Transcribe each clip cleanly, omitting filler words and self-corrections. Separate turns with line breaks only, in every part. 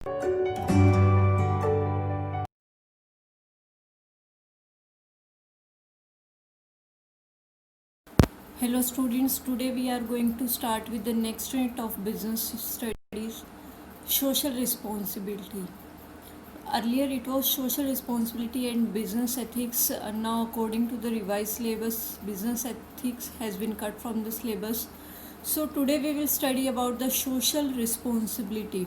Hello students, today we are going to start with the next unit of business studies, social responsibility. Earlier it was social responsibility and business ethics. Now according to the revised syllabus, business ethics has been cut from the syllabus. So today we will study about the social responsibility.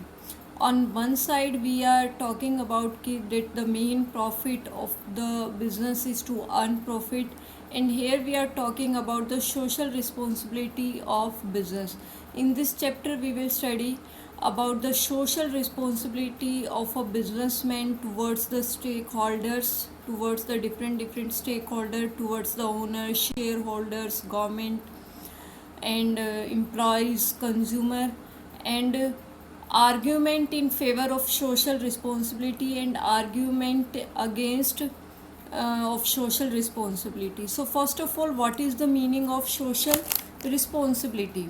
On one side we are talking about that the main profit of the business is to earn profit, and here we are talking about the social responsibility of business. In this chapter we will study about the social responsibility of a businessman towards the stakeholders, towards the different stakeholder, towards the owners, shareholders, government, and employees, consumer, and argument in favor of social responsibility and argument against of social responsibility. So first of all, what is the meaning of social responsibility?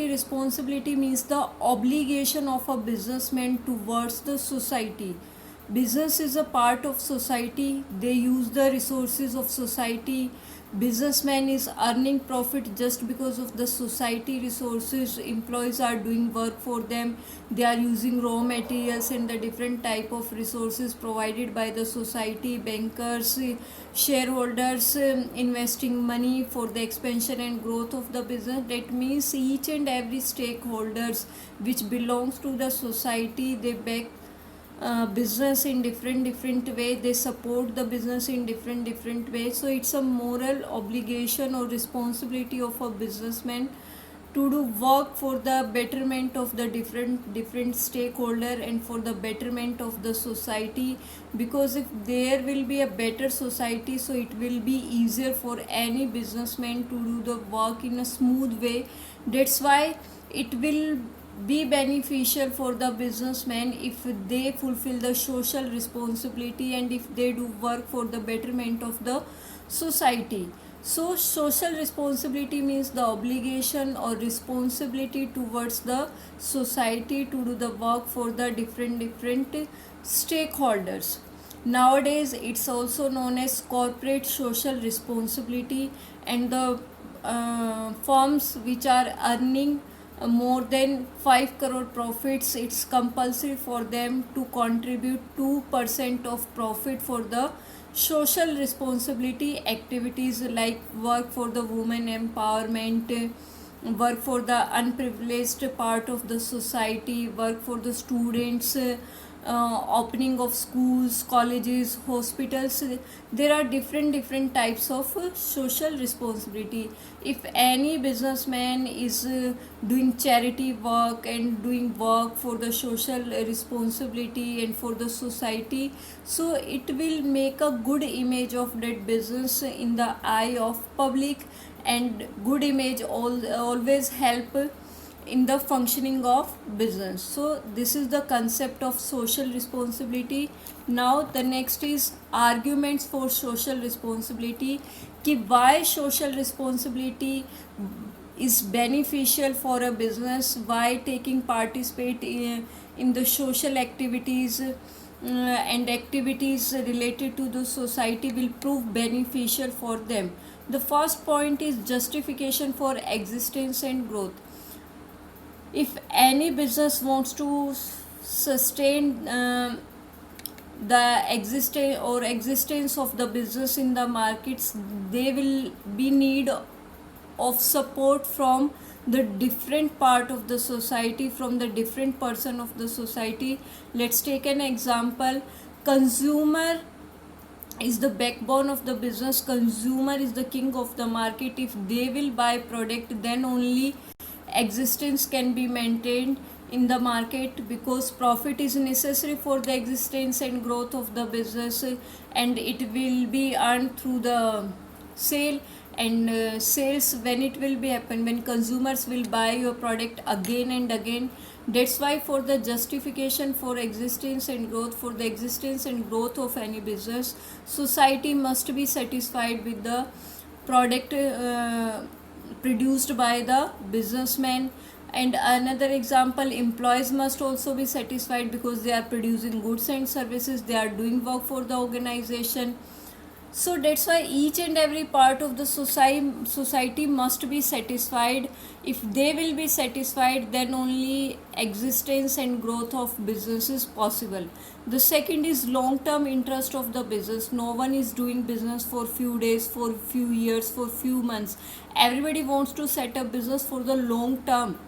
Responsibility means the obligation of a businessman towards the society. Business is a part of society. They use the resources of society. Businessman is earning profit just because of the society resources. Employees are doing work for them. They are using raw materials and the different type of resources provided by the society. Bankers, shareholders investing money for the expansion and growth of the business. That means each and every stakeholders which belongs to the society, they back business in different way. They support the business in different ways. So it's a moral obligation or responsibility of a businessman to do work for the betterment of the different stakeholder and for the betterment of the society, because if there will be a better society, so it will be easier for any businessman to do the work in a smooth way. That's why it will be beneficial for the businessman if they fulfill the social responsibility and if they do work for the betterment of the society. So social responsibility means the obligation or responsibility towards the society to do the work for the different stakeholders. Nowadays it's also known as corporate social responsibility, and the firms which are earning more than 5 crore profits, it's compulsory for them to contribute 2% of profit for the social responsibility activities, like work for the women empowerment, work for the unprivileged part of the society, work for the students, opening of schools, colleges, hospitals. There are different types of social responsibility. If any businessman is doing charity work and doing work for the social responsibility and for the society, so it will make a good image of that business in the eye of public, and good image always help in the functioning of business. So this is the concept of social responsibility. Now the next is arguments for social responsibility, कि why social responsibility is beneficial for a business, why taking participate in the social activities and activities related to the society will prove beneficial for them. The first point is justification for existence and growth. If any business wants to sustain the existence of the business in the markets, they will be need of support from the different part of the society, from the different person of the society. Let's take an example. Consumer is the backbone of the business. Consumer is the king of the market. If they will buy product, then only existence can be maintained in the market, because profit is necessary for the existence and growth of the business, and it will be earned through the sale. And sales, when it will be happen, when consumers will buy your product again and again. That's why for the justification for existence and growth, for the existence and growth of any business, society must be satisfied with the product produced by the businessman, And another example, employees must also be satisfied because they are producing goods and services, they are doing work for the organization. So that's why each and every part of the society must be satisfied. If they will be satisfied, then only existence and growth of business is possible. The second is long term interest of the business. No one is doing business for few days, for few years, for few months. Everybody wants to set up business for the long term.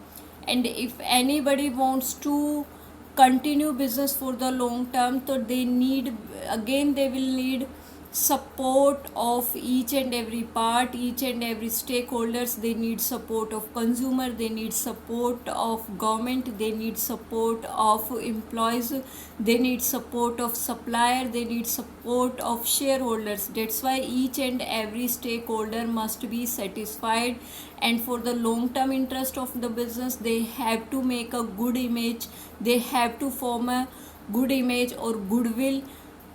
And if anybody wants to continue business for the long term, so they will need support of each and every part, each and every stakeholders. They need support of consumer, they need support of government, they need support of employees, they need support of supplier, they need support of shareholders. That's why each and every stakeholder must be satisfied. And for the long term interest of the business, they have to make a good image, they have to form a good image or goodwill.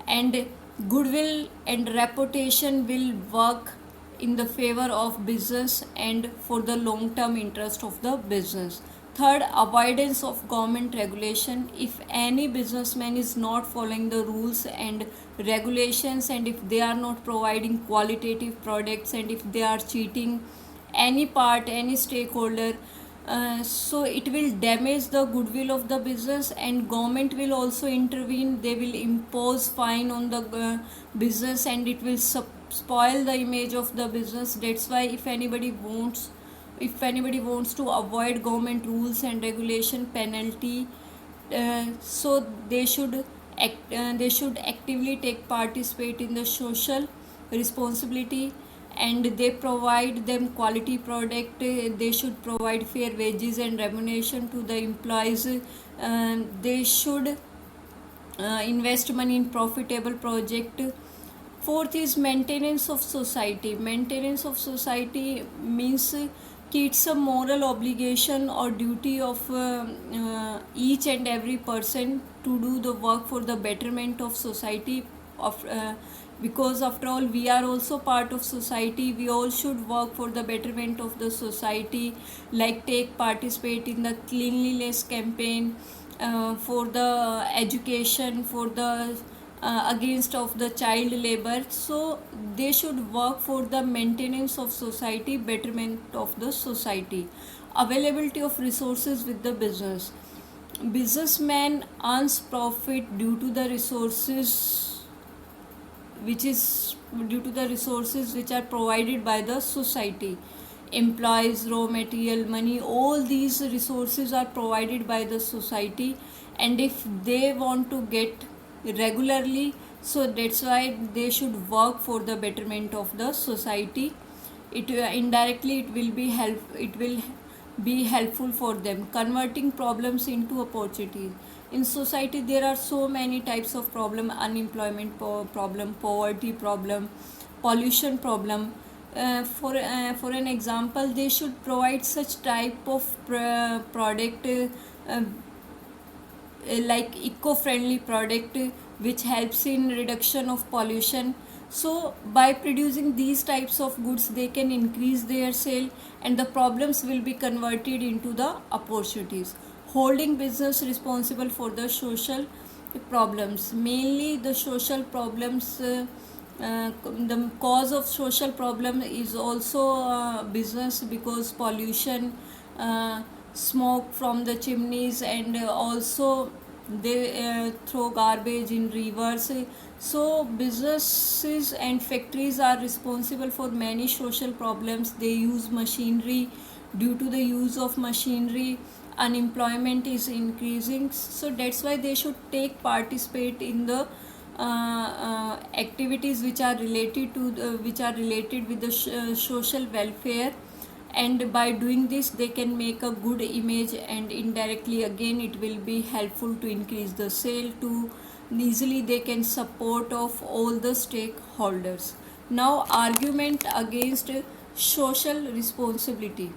And goodwill and reputation will work in the favor of business and for the long term interest of the business. Third, avoidance of government regulation. If any businessman is not following the rules and regulations, and if they are not providing qualitative products, and if they are cheating any stakeholder, so it will damage the goodwill of the business, and government will also intervene. They will impose fine on the business, and it will spoil the image of the business. That's why if anybody wants to avoid government rules and regulation penalty, so they should actively participate in the social responsibility, and they provide them quality product. They should provide fair wages and remuneration to the employees. They should invest money in profitable project. Fourth is maintenance of society. Maintenance of society means it's a moral obligation or duty of each and every person to do the work for the betterment of society. Because after all, we are also part of society. We all should work for the betterment of the society, like participate in the cleanliness campaign, for the education, for the against of the child labor. So they should work for the maintenance of society, betterment of the society. Availability of resources with the businessman earns profit due to the resources which are provided by the society. Employees, raw material, money, all these resources are provided by the society, and if they want to get regularly, so that's why they should work for the betterment of the society. Indirectly it will be helpful for them. Converting problems into opportunities. In society there are so many types of problem: unemployment problem, poverty problem, pollution problem. For an example, they should provide such type of product, like eco-friendly product, which helps in reduction of pollution. So by producing these types of goods, they can increase their sale, and the problems will be converted into the opportunities. Holding business responsible for the social problems. Mainly the social problems, the cause of social problem is also business, because pollution, smoke from the chimneys, and also they throw garbage in rivers. So businesses and factories are responsible for many social problems. They use machinery. Due to the use of machinery, unemployment is increasing. So that's why they should participate in the activities which are related with the social welfare. And by doing this, they can make a good image, and indirectly again it will be helpful to increase the sale. To easily they can support of all the stakeholders. Now, argument against social responsibility.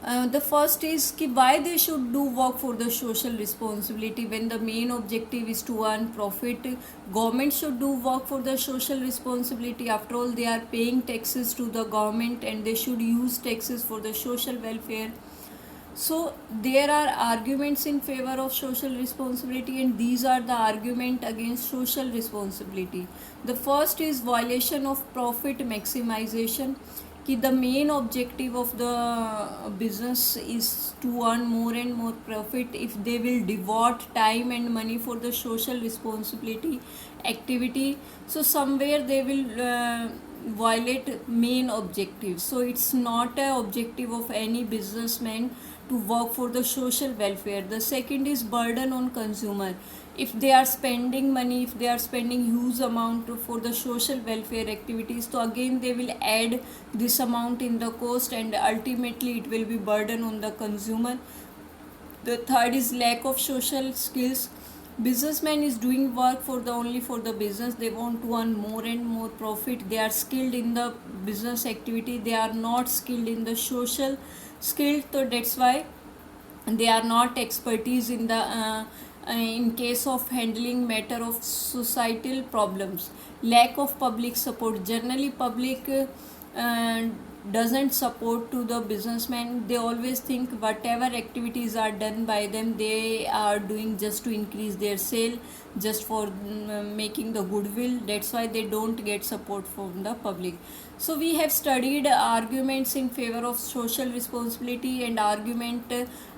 The first is why they should do work for the social responsibility when the main objective is to earn profit. Government should do work for the social responsibility. After all, they are paying taxes to the government, and they should use taxes for the social welfare. So there are arguments in favor of social responsibility, and these are the argument against social responsibility. The first is violation of profit maximization. कि the main objective of the business is to earn more and more profit. If they will devote time and money for the social responsibility activity, so somewhere they will violate main objectives. So it's not a objective of any businessman to work for the social welfare. The second is burden on consumer. If they are spending money, if they are spending huge amount for the social welfare activities, so again they will add this amount in the cost, and ultimately it will be burden on the consumer. The third is lack of social skills. Businessman is doing work for the only for the business. They want to earn more and more profit. They are skilled in the business activity, they are not skilled in the social skill. So that's why they are not expertise in the in case of handling matter of societal problems. Lack of public support. Generally public uh, doesn't support to the businessman. They always think whatever activities are done by them, they are doing just to increase their sale, just for making the goodwill. That's why they don't get support from the public. So we have studied arguments in favor of social responsibility and argument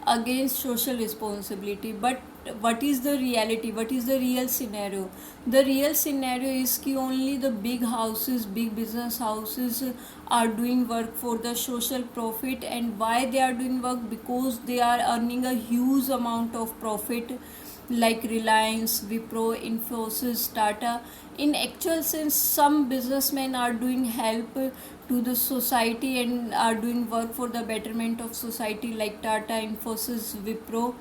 against social responsibility. But what is the reality, what is the real scenario? The real scenario is कि only the big houses, big business houses are doing work for the social profit. And why they are doing work? Because they are earning a huge amount of profit, like Reliance, Wipro, Infosys, Tata. In actual sense, some businessmen are doing help to the society and are doing work for the betterment of society, like Tata, Infosys, Wipro.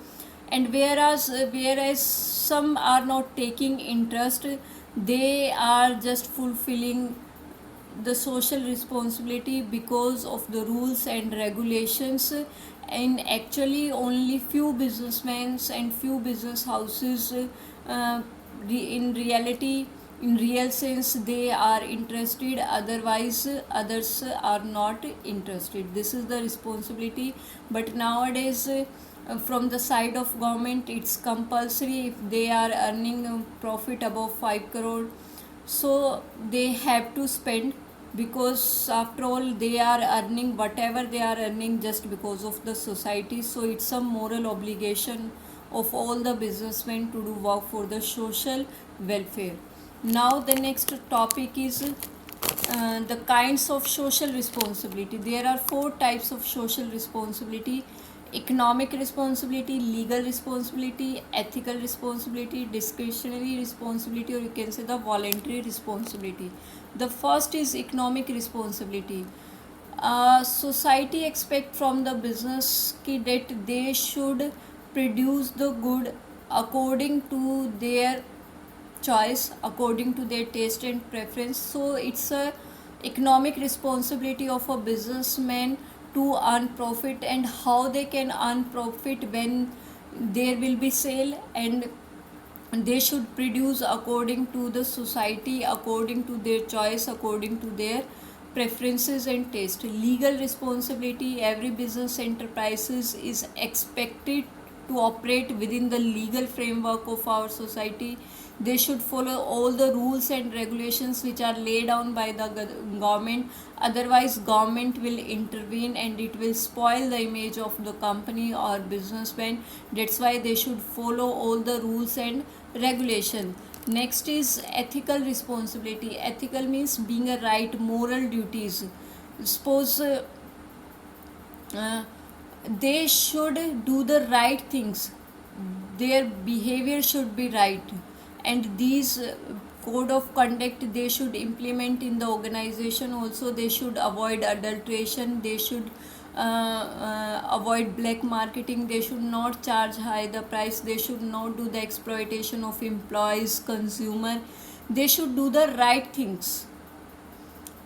And whereas some are not taking interest, they are just fulfilling the social responsibility because of the rules and regulations. And actually only few businessmen and few business houses in reality, in real sense, they are interested, otherwise others are not interested. This is the responsibility. But nowadays from the side of government, it's compulsory. If they are earning profit above 5 crore, so they have to spend, because after all they are earning whatever they are earning just because of the society. So it's a moral obligation of all the businessmen to do work for the social welfare. Now the next topic is the kinds of social responsibility. There are four types of social responsibility: economic responsibility, legal responsibility, ethical responsibility, discretionary responsibility, or you can say the voluntary responsibility. The first is economic responsibility. Society expect from the business that they should produce the good according to their choice, according to their taste and preference. So it's a economic responsibility of a businessman to earn profit. And how they can earn profit? When there will be sale, and they should produce according to the society, according to their choice, according to their preferences and taste. Legal responsibility. Every business enterprises is expected to operate within the legal framework of our society. They should follow all the rules and regulations which are laid down by the government. Otherwise government will intervene and it will spoil the image of the company or businessman. That's why they should follow all the rules and regulation. Next is ethical responsibility. Ethical means being a right, moral duties. Suppose uh, they should do the right things, their behavior should be right. And these code of conduct they should implement in the organization. Also they should avoid adulteration, they should avoid black marketing, they should not charge high the price, they should not do the exploitation of employees, consumer. They should do the right things,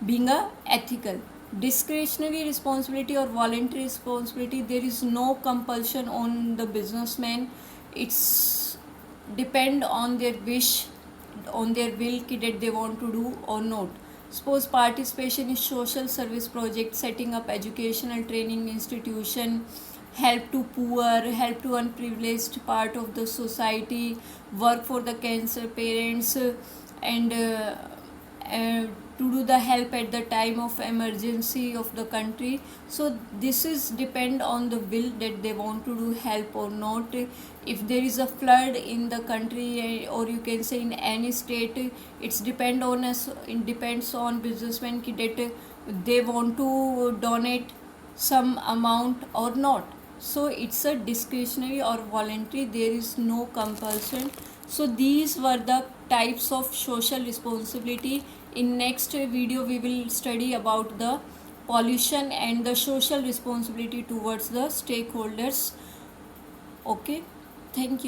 being a ethical. Discretionary responsibility or voluntary responsibility, there is no compulsion on the businessman. It's depend on their wish, on their will that they want to do or not. Suppose participation in social service project, setting up educational training institution, help to poor, help to unprivileged part of the society, work for the cancer parents, and to do the help at the time of emergency of the country. So this is depend on the will that they want to do help or not. If there is a flood in the country, or you can say in any state, it's depend on us, it depends on businessmen that they want to donate some amount or not. So it's a discretionary or voluntary, there is no compulsion. So these were the types of social responsibility. In next video we will study about the pollution and the social responsibility towards the stakeholders. Okay, thank you.